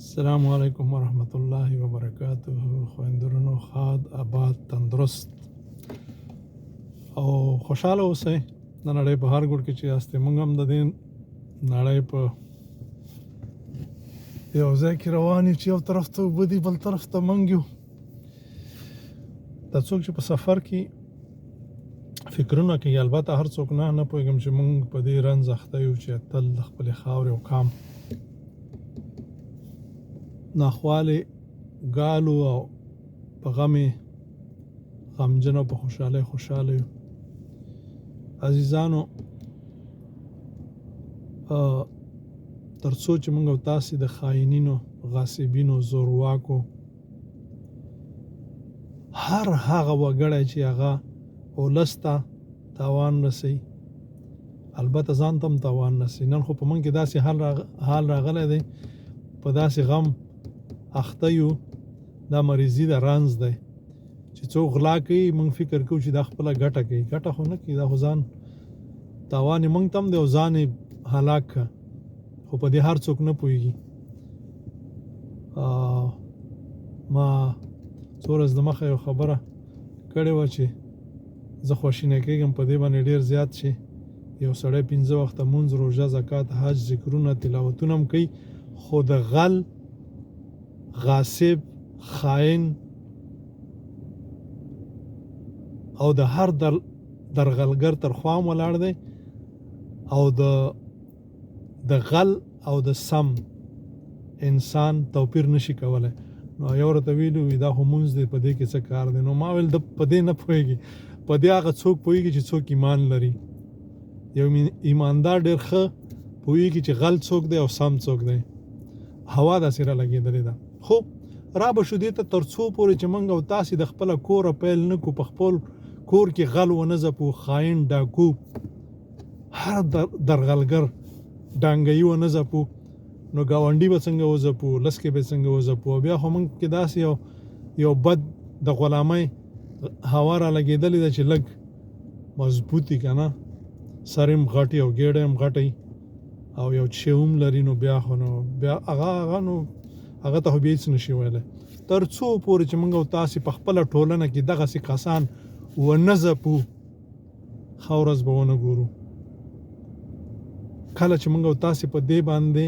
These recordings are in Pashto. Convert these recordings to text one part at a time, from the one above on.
السلام علیکم ورحمت الله وبرکاته. خویندرونو خاد آباد تندرست او خوشاله اوسئ. د نړۍ په هر ګوټ کې چې یاستئ موږ هم د دې نړۍ په یو ځای کې روان یو چې یو طرف ته اوبه دي بل طرف ته موږ یو. دا څوک چې په سفر کې فکرونه کوي، البته هر څوک نه پوهېږم چې موږ په دې رنځ اخته یو چې تل د خپلې خاورې او کام ناخوالې ګالو او په غمې غمجن او په خوشحالۍ خوشحاله یو. عزیزانو، تر څو چې موږ او تاسې د خاینینو، غاصبینو، زورواکو هر هغه وګړی چې هغه ولس ته تاوان رسوي، البته ځان ته هم تاوان رسوي. نن خو په موږ کې داسې حال راغلی دی، په داسې غم اخته یو. دا مریضي د رنځ دی چې څوک غلا کوي موږ فکر کوو چې دا خپله ګټه کوي. ګټه خو نه کوي، دا خو ځان تاوان یې موږ ته هم دی او ځان یې هلاک کړه. خو په دې هر څوک نه پوهېږي. ما څو ورځې دمخه یو خبره کړې وه چې زه خواشینی کېږم په دې باندې ډېر زیات چې یو سړی 5 وخته مونځ، روژه، زکات، حج، ذکرونه، تلاوتونه هم کوي، خو د غل، غاصب، خائن او د هر درغلګر تر خوا ولاړ دی او د غل او د سم انسان توپیر نشي کولی. نو یو ورته ویلو دا خو مونځ دی، په دې کې څه کار دی؟ نو ما ویل د په دې نه پوهېږي، په دې هغه څوک پوهېږي چې څوک ایمان لري. یو ایماندار ډېر ښه پوهېږي چې غل څوک دی او سم څوک دی. هوا داسې را لګېدلې ده. خو را به شو دې ته تر څو پورې چې موږ او تاسې د خپله کوره پیل نه کړو، په خپل کور کې غل ونه ځپو، خاین، ډاکو، هر درغلګر ډانګایي ونه ځپو، نو ګاونډي به څنګه وځپو، لسکې به څنګه وځپو. بیا خو موږ کې داسې یو بد د غلامۍ هوا را لګېدلې ده چې لږ مضبوطي که نه، سر هم غټي او ګېډه هم غټی او یو چې هم لري، نو بیا خو نو بیا هغه ته خو بیا هېڅ نشي ویلی. تر څو پورې چې موږ او تاسې په خپله ټولنه کې دغسې کسان ونه ځپو، ښه ورځ به ونه ګورو. کله چې موږ او تاسې په دې باندې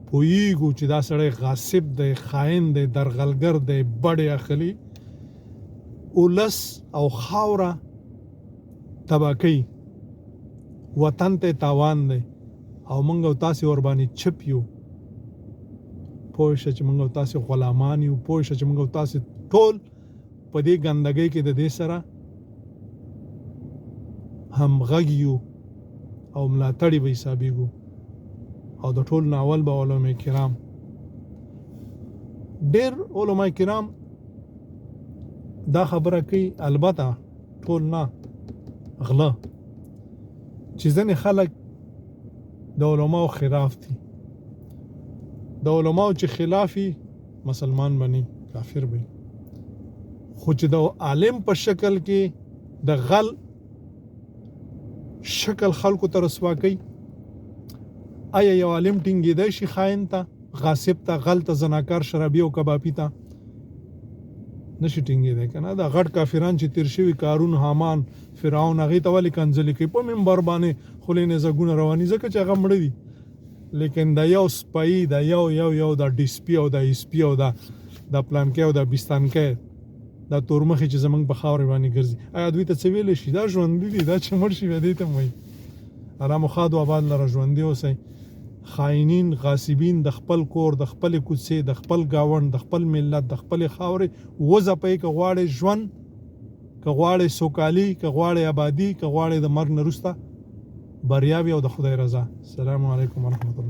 پوهېږو چې دا سړی غاصب دی، خاین دی، درغلګر دی، بډې اخلي، ولس او خاوره تباه کوي، وطن ته تاوان دی او موږ او تاسې ورباندې چپ یو، پوه شه چې موږ او تاسې غلامان یو، پوه شه چې موږ او تاسې ټول په دې ګندګۍ کې د دې سره همغږ یو او ملاتړي به حسابېږو. او د ټول نه اول به علماء کرام، ډېر علماء کرام دا خبره کوي، البته ټول نه، غله، چې ځینې خلک د علماو خلاف دي. د علماو چې خلافي مسلمان بني، کافر بني. خو چې د عالم په شکل کې د غل شکل خلکو ته رسوا کوي، آیا یو عالم ټینګېدی شي خاین ته، غاصب ته، غل ته، زناکار، شرابي او کبابي ته؟ نشي ټینګېدی که نه. دا غټ کافران چې تیر شوي، قارون، حامان، فرعون، هغې ته ولې کنځلې کوي؟ په منبر باندې خولې نه زګونه رواني، ځکه چې هغه مړه دي. لیکن دا یو سپایي، دا یو دا ډیسپي او دا ایسپي او دا پلانکی او دا بستانکی، دا تورمخې چې زموږ په خاورې باندې ګرځي، آیا دوی ته څه ویلی شي؟ دا ژوندي دي، دا چې مړ شي بیا دې ته هم وایي. الله مو ښاد و آباد لره ژوندي اوسئ. خاینین، غاصبین د خپل کور، د خپلې کوڅې، د خپل ګاونډ، د خپل ملت، د خپلې خاورې وځپئ. که غواړئ ژوند، که غواړئ سوکالي، که غواړئ آبادي، که غواړئ د مرګ نه وروسته بریاوې او د خدای رضا. السلام علیکم ورحمت الله.